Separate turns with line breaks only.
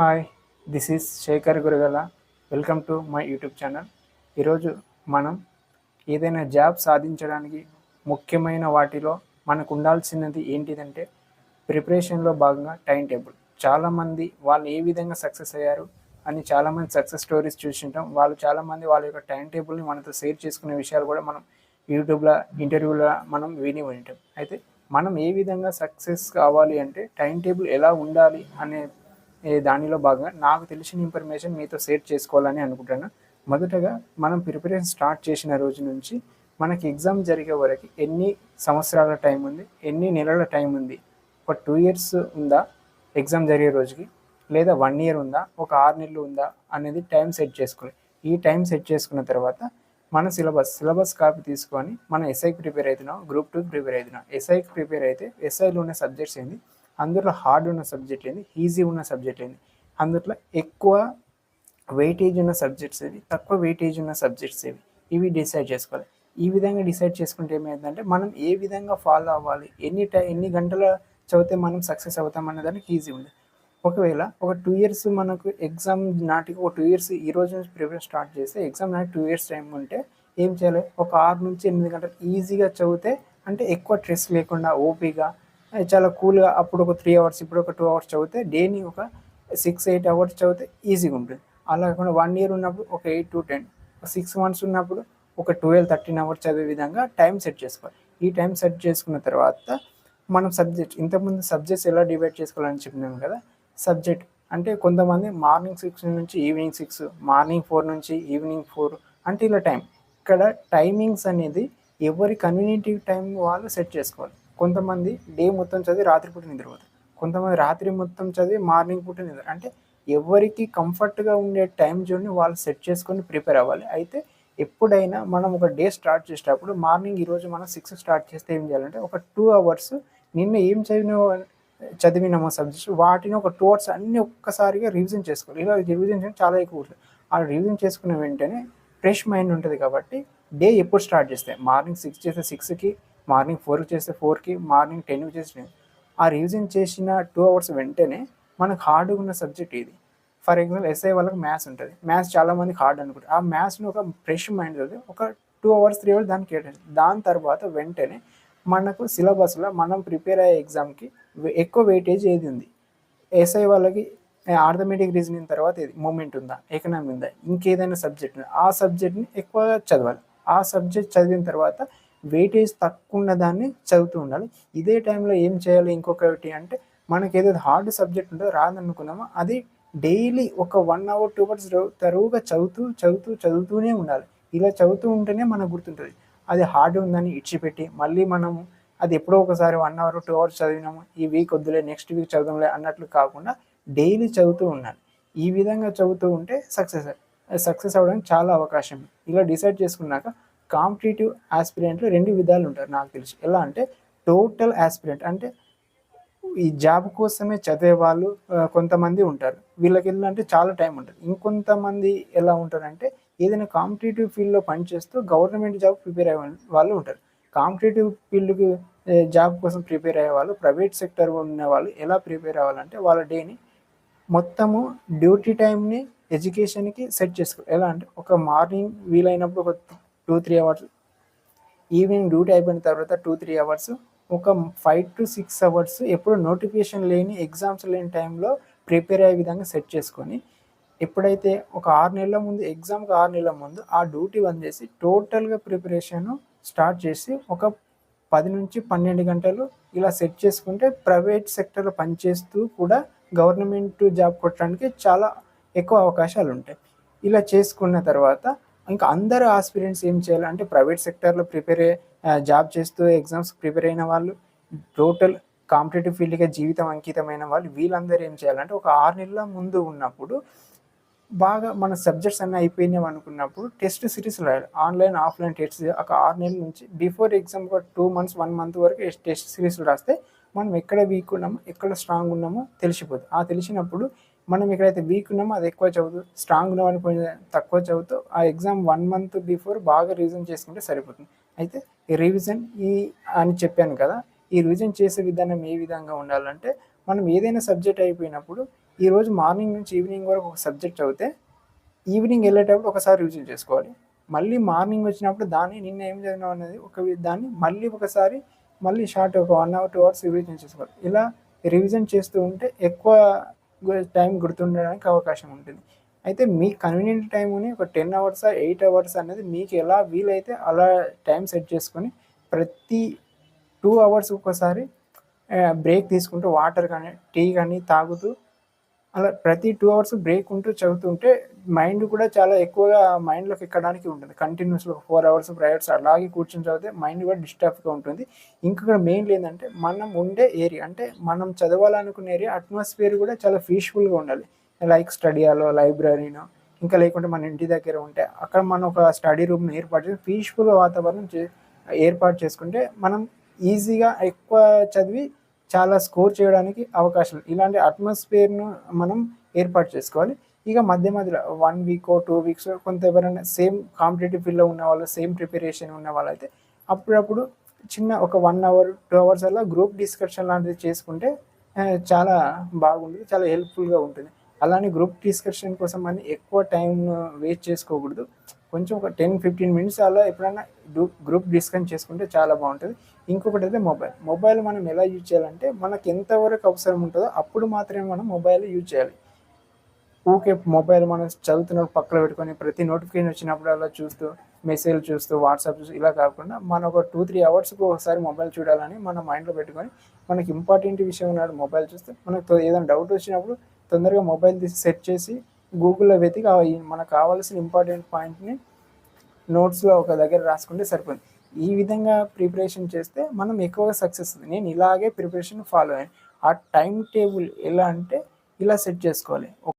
Hi, this is Shekhar Guragala. Welcome to my YouTube channel. ఈరోజు మనం ఏదైనా జాబ్ సాధించడానికి ముఖ్యమైన వాటిలో మనకు ఉండాల్సినది ఏంటిదంటే ప్రిపరేషన్లో భాగంగా టైం టేబుల్. చాలామంది వాళ్ళు ఏ విధంగా సక్సెస్ అయ్యారు అని చాలామంది సక్సెస్ స్టోరీస్ చూసింటాం. వాళ్ళు చాలామంది వాళ్ళ యొక్క టైం టేబుల్ని మనతో షేర్ చేసుకునే విషయాలు కూడా మనం యూట్యూబ్లో ఇంటర్వ్యూలో మనం విని ఉంటాం. అయితే మనం ఏ విధంగా సక్సెస్ కావాలి అంటే టైం టేబుల్ ఎలా ఉండాలి అనే దానిలో భాగంగా నాకు తెలిసిన ఇన్ఫర్మేషన్ మీతో షేర్ చేసుకోవాలని అనుకుంటున్నాను. మొదటగా మనం ప్రిపరేషన్ స్టార్ట్ చేసిన రోజు నుంచి మనకి ఎగ్జామ్ జరిగే వరకు ఎన్ని సంవత్సరాల టైం ఉంది, ఎన్ని నెలల టైం ఉంది, ఒక 2 ఇయర్స్ ఉందా ఎగ్జామ్ జరిగే రోజుకి, లేదా 1 ఇయర్ ఉందా, ఒక 6 నెలలు ఉందా అనేది టైం సెట్ చేసుకోవాలి. ఈ టైం సెట్ చేసుకున్న తర్వాత మన సిలబస్ కాపీ తీసుకొని మనం ఎస్ఐకి ప్రిపేర్ అవుతున్నాం, గ్రూప్ 2కి ప్రిపేర్ అవుతున్నాం. ఎస్ఐకి ప్రిపేర్ అయితే ఎస్ఐలో ఉన్న సబ్జెక్ట్స్ ఏంది, అందులో హార్డ్ ఉన్న సబ్జెక్ట్ ఏంది, ఈజీ ఉన్న సబ్జెక్ట్ ఏంది, అందులో ఎక్కువ వెయిటేజ్ ఉన్న సబ్జెక్ట్స్ ఏవి, తక్కువ వెయిటేజ్ ఉన్న సబ్జెక్ట్స్ ఏవి, ఇవి డిసైడ్ చేసుకోవాలి. ఈ విధంగా డిసైడ్ చేసుకుంటే ఏమైందంటే మనం ఏ విధంగా ఫాలో అవ్వాలి, ఎన్ని గంటల చదివితే మనం సక్సెస్ అవుతాం అనే దానికి ఈజీ ఉంది. ఒకవేళ ఒక 2 ఇయర్స్ మనకు ఎగ్జామ్ నాటికి ఒక 2 ఇయర్స్ ఈ రోజు నుంచి ప్రిపేర్ స్టార్ట్ చేస్తే ఎగ్జామ్ నాటికి 2 ఇయర్స్ టైం ఉంటే ఏం చేయాలి, ఒక 6 నుంచి 8 గంటలు ఈజీగా చదివితే, అంటే ఎక్కువ స్ట్రెస్ లేకుండా ఓపీగా చాలా కూల్గా అప్పుడు ఒక 3 అవర్స్ ఇప్పుడు ఒక 2 అవర్స్ చదివితే డైలీ ఒక 6-8 అవర్స్ చదివితే ఈజీగా ఉంటుంది. అలా కాకుండా 1 ఇయర్ ఉన్నప్పుడు ఒక 8 to 10, 6 మంత్స్ ఉన్నప్పుడు ఒక 12-13 అవర్స్ చదివే విధంగా టైం సెట్ చేసుకోవాలి. ఈ టైం సెట్ చేసుకున్న తర్వాత మనం ఇంతకుముందు సబ్జెక్ట్స్ ఎలా డివైడ్ చేసుకోవాలని చెప్పినాం కదా. సబ్జెక్ట్ అంటే కొంతమంది మార్నింగ్ 6 నుంచి ఈవినింగ్ 6, మార్నింగ్ 4 నుంచి ఈవినింగ్ 4 అంటే ఇలా టైం. ఇక్కడ టైమింగ్స్ అనేది ఎవరి కన్వీనియంట్ టైం వాళ్ళు సెట్ చేసుకోవాలి. కొంతమంది డే మొత్తం చదివి రాత్రిపూట నిద్రపోతారు, కొంతమంది రాత్రి మొత్తం చదివి మార్నింగ్ పూట నిద్ర. అంటే ఎవరికి కంఫర్ట్గా ఉండే టైం జోన్ని వాళ్ళు సెట్ చేసుకొని ప్రిపేర్ అవ్వాలి. అయితే ఎప్పుడైనా మనం ఒక డే స్టార్ట్ చేసేటప్పుడు మార్నింగ్ ఈరోజు మనం 6 స్టార్ట్ చేస్తే ఏం చేయాలంటే ఒక 2 అవర్స్ నిన్న ఏం చదివినామో సబ్జెక్ట్స్ వాటిని ఒక 2 అవర్స్ అన్నీ ఒక్కసారిగా రివిజన్ చేసుకోవాలి. ఇలా రివిజన్ చేయడం చాలా ఎక్కువ ఉంటుంది. ఆ రివిజన్ చేసుకున్న వెంటనే ఫ్రెష్ మైండ్ ఉంటుంది. కాబట్టి డే ఎప్పుడు స్టార్ట్ చేస్తే మార్నింగ్ 6 చేస్తే 6కి, మార్నింగ్ 4కి చేస్తే 4కి, మార్నింగ్ 10కి చేస్తే 10. ఆ రివిజన్ చేసిన 2 అవర్స్ వెంటనే మనకు హార్డ్గా ఉన్న సబ్జెక్ట్ ఇది. ఫర్ ఎగ్జాంపుల్ ఎస్ఐ వాళ్ళకి మ్యాథ్స్ ఉంటుంది. మ్యాథ్స్ చాలామందికి హార్డ్ అనుకుంటారు. ఆ మ్యాథ్స్ని ఒక ఫ్రెష్ మైండ్ ఒక 2 అవర్స్ 3 అవర్స్ దానికి కేటాయించాలి. దాని తర్వాత వెంటనే మనకు సిలబస్లో మనం ప్రిపేర్ అయ్యే ఎగ్జామ్కి ఎక్కువ వెయిటేజ్ ఏది ఉంది, ఎస్ఐ వాళ్ళకి ఆర్థమెటిక్ రీజనింగ్ తర్వాత ఏది, మూమెంట్ ఉందా, ఎకనామీ ఉందా, ఇంకేదైనా సబ్జెక్ట్ ఉందా, ఆ సబ్జెక్ట్ని ఎక్కువగా చదవాలి. ఆ సబ్జెక్ట్ చదివిన తర్వాత వెయిటేజ్ తక్కువ ఉన్న దాన్ని చదువుతూ ఉండాలి. ఇదే టైంలో ఏం చేయాలి, ఇంకొకటి అంటే మనకి ఏదైతే హార్డ్ సబ్జెక్ట్ ఉంటుందో రాదనుకున్నామో అది డైలీ ఒక 1 అవర్ 2 అవర్స్ తరువుగా చదువుతూనే ఉండాలి. ఇలా చదువుతూ ఉంటేనే మనకు గుర్తుంటుంది. అది హార్డ్ ఉందని ఇచ్చిపెట్టి మళ్ళీ మనము అది ఎప్పుడో ఒకసారి 1 అవర్ 2 అవర్స్ చదివినాము, ఈ వీక్ వద్దులే నెక్స్ట్ వీక్ చదవంలే అన్నట్లు కాకుండా డైలీ చదువుతూ ఉండాలి. ఈ విధంగా చదువుతూ ఉంటే సక్సెస్ అవ్వడానికి చాలా అవకాశం. ఇలా డిసైడ్ చేసుకున్నాక కాంపిటేటివ్ ఆస్పిరెంట్లు 2 విధాలు ఉంటారు నాకు తెలిసి. ఎలా అంటే టోటల్ ఆస్పిరెంట్ అంటే ఈ జాబ్ కోసమే చదివే వాళ్ళు కొంతమంది ఉంటారు. వీళ్ళకి ఏంటంటే చాలా టైం ఉంటుంది. ఇంకొంతమంది ఎలా ఉంటారంటే ఏదైనా కాంపిటేటివ్ ఫీల్డ్లో పనిచేస్తూ గవర్నమెంట్ జాబ్ ప్రిపేర్ అయ్యే వాళ్ళు ఉంటారు. కాంపిటేటివ్ ఫీల్డ్కి జాబ్ కోసం ప్రిపేర్ అయ్యే వాళ్ళు, ప్రైవేట్ సెక్టర్ ఉన్న వాళ్ళు ఎలా ప్రిపేర్ అవ్వాలంటే వాళ్ళ డేని మొత్తము డ్యూటీ టైంని ఎడ్యుకేషన్కి సెట్ చేసుకోవాలి. ఎలా అంటే ఒక మార్నింగ్ వీలైనప్పుడు ఒక 2-3 అవర్స్, ఈవినింగ్ డ్యూటీ అయిపోయిన తర్వాత 2-3 అవర్స్, ఒక 5 to 6 అవర్స్ ఎప్పుడు నోటిఫికేషన్ లేని ఎగ్జామ్స్ లేని టైంలో ప్రిపేర్ అయ్యే విధంగా సెట్ చేసుకొని, ఎప్పుడైతే ఒక 6 నెలల ముందు ఎగ్జామ్కి 6 నెలల ముందు ఆ డ్యూటీ బంద్ చేసి టోటల్గా ప్రిపరేషన్ స్టార్ట్ చేసి ఒక 10 నుంచి 12 గంటలు ఇలా సెట్ చేసుకుంటే ప్రైవేట్ సెక్టర్లో పనిచేస్తూ కూడా గవర్నమెంట్ జాబ్ కొట్టడానికి చాలా ఎక్కువ అవకాశాలు ఉంటాయి. ఇలా చేసుకున్న తర్వాత ఇంకా అందరు ఆస్పిరెంట్స్ ఏం చేయాలంటే ప్రైవేట్ సెక్టర్లో జాబ్ చేస్తూ ఎగ్జామ్స్ ప్రిపేర్ అయిన వాళ్ళు, టోటల్ కాంపిటేటివ్ ఫీల్డ్గా జీవితం అంకితమైన వాళ్ళు, వీళ్ళందరూ ఏం చేయాలంటే ఒక 6 నెలల ముందు ఉన్నప్పుడు బాగా మన సబ్జెక్ట్స్ అన్నీ అయిపోయినాయి అనుకున్నప్పుడు టెస్ట్ సిరీస్ రాయాలి. ఆన్లైన్ ఆఫ్లైన్ టెస్ట్ ఒక 6 నెలల నుంచి బిఫోర్ ఎగ్జామ్ ఒక 2 months 1 month వరకు టెస్ట్ సిరీస్లు రాస్తే మనం ఎక్కడ వీక్ ఉన్నామో ఎక్కడ స్ట్రాంగ్ ఉన్నామో తెలిసిపోతుంది. ఆ తెలిసినప్పుడు మనం ఎక్కడైతే వీక్ ఉన్నామో అది ఎక్కువ చదువుతూ, స్ట్రాంగ్ ఉన్నామని కొంచెం తక్కువ చదువుతూ ఆ ఎగ్జామ్ 1 month బిఫోర్ బాగా రివిజన్ చేసుకుంటే సరిపోతుంది. అయితే ఈ రివిజన్ అని చెప్పాను కదా, ఈ రివిజన్ చేసే విధానం ఏ విధంగా ఉండాలంటే మనం ఏదైనా సబ్జెక్ట్ అయిపోయినప్పుడు ఈరోజు మార్నింగ్ నుంచి ఈవినింగ్ వరకు ఒక సబ్జెక్ట్ చదివితే ఈవినింగ్ వెళ్ళేటప్పుడు ఒకసారి రివిజన్ చేసుకోవాలి. మళ్ళీ మార్నింగ్ వచ్చినప్పుడు దాన్ని నిన్న ఏం చదివినాం అనేది దాన్ని మళ్ళీ ఒకసారి మళ్ళీ షార్ట్ ఒక 1 అవర్ 2 అవర్స్ రివిజన్ చేసుకోవాలి. ఇలా రివిజన్ చేస్తూ ఉంటే ఎక్కువ టైం గుర్తుండడానికి అవకాశం ఉంటుంది. అయితే మీ కన్వీనియంట్ టైంని ఒక 10 అవర్స్ 8 అవర్స్ అనేది మీకు ఎలా వీలైతే అలా టైం సెట్ చేసుకొని ప్రతి 2 అవర్స్ ఒకసారి బ్రేక్ తీసుకుంటూ వాటర్ కానీ టీ కానీ తాగుతూ అలా ప్రతి 2 అవర్స్ బ్రేక్ ఉంటూ చదువుతుంటే మైండ్ కూడా చాలా ఎక్కువగా మైండ్లోకి ఎక్కడానికి ఉంటుంది. కంటిన్యూస్గా 4 అవర్స్ 5 అవర్స్ అలాగే కూర్చొని చదివితే మైండ్ కూడా డిస్టర్బ్గా ఉంటుంది. ఇంకొక మెయిన్లీ ఏంటంటే మనం ఉండే ఏరియా అంటే మనం చదవాలనుకునే ఏరియా అట్మాస్ఫియర్ కూడా చాలా పీస్ఫుల్గా ఉండాలి. లైక్ స్టడీ హాలో, లైబ్రరీనో, ఇంకా లేకుంటే మన ఇంటి దగ్గర ఉంటే అక్కడ మనం ఒక స్టడీ రూమ్ని ఏర్పాటు చేసి పీస్ఫుల్ వాతావరణం ఏర్పాటు చేసుకుంటే మనం ఈజీగా ఎక్కువ చదివి చాలా స్కోర్ చేయడానికి అవకాశం. ఇలాంటి అట్మాస్ఫియర్ను మనం ఏర్పాటు చేసుకోవాలి. ఇక మధ్య మధ్యలో 1 వీకో 2 వీక్స్ కొంత ఎవరైనా సేమ్ కాంపిటేటివ్ ఫీల్డ్లో ఉన్న వాళ్ళు, సేమ్ ప్రిపరేషన్ ఉన్న వాళ్ళైతే అప్పుడప్పుడు చిన్న ఒక 1 అవర్ 2 అవర్స్ అలా గ్రూప్ డిస్కషన్ లాంటిది చేసుకుంటే చాలా బాగుంటుంది, చాలా హెల్ప్ఫుల్గా ఉంటుంది. అలానే గ్రూప్ డిస్కషన్ కోసం అని ఎక్కువ టైం వేస్ట్ చేసుకోకూడదు. కొంచెం ఒక 10-15 మినిట్స్ అలా ఎప్పుడైనా గ్రూప్ డిస్కషన్ చేసుకుంటే చాలా బాగుంటుంది. ఇంకొకటి అయితే మొబైల్ మనం ఎలా యూజ్ చేయాలంటే మనకు ఎంతవరకు అవసరం ఉంటుందో అప్పుడు మాత్రమే మనం మొబైల్ యూజ్ చేయాలి. ఊకే మొబైల్ మనం చదువుతున్నప్పుడు పక్కన పెట్టుకొని ప్రతి నోటిఫికేషన్ వచ్చినప్పుడు అలా చూస్తూ మెసేజ్ చూస్తూ వాట్సాప్ చూస్తూ ఇలా కాకుండా మనం ఒక 2-3 అవర్స్కి ఒకసారి మొబైల్ చూడాలని మన మైండ్లో పెట్టుకొని మనకి ఇంపార్టెంట్ విషయం ఉన్నాడు మొబైల్ చూస్తే మనకు ఏదైనా డౌట్ వచ్చినప్పుడు తొందరగా మొబైల్ తీసి సెట్ చేసి గూగుల్లో వెతికి మనకు కావాల్సిన ఇంపార్టెంట్ పాయింట్ని నోట్స్లో ఒక దగ్గర రాసుకుంటే సరిపోతుంది. ఈ విధంగా ప్రిపరేషన్ చేస్తే మనం ఎక్కువగా సక్సెస్. నేను ఇలాగే ప్రిపరేషన్ ఫాలో అయ్యాను. ఆ టైం టేబుల్ ఎలా అంటే ఇలా సెట్ చేసుకోవాలి.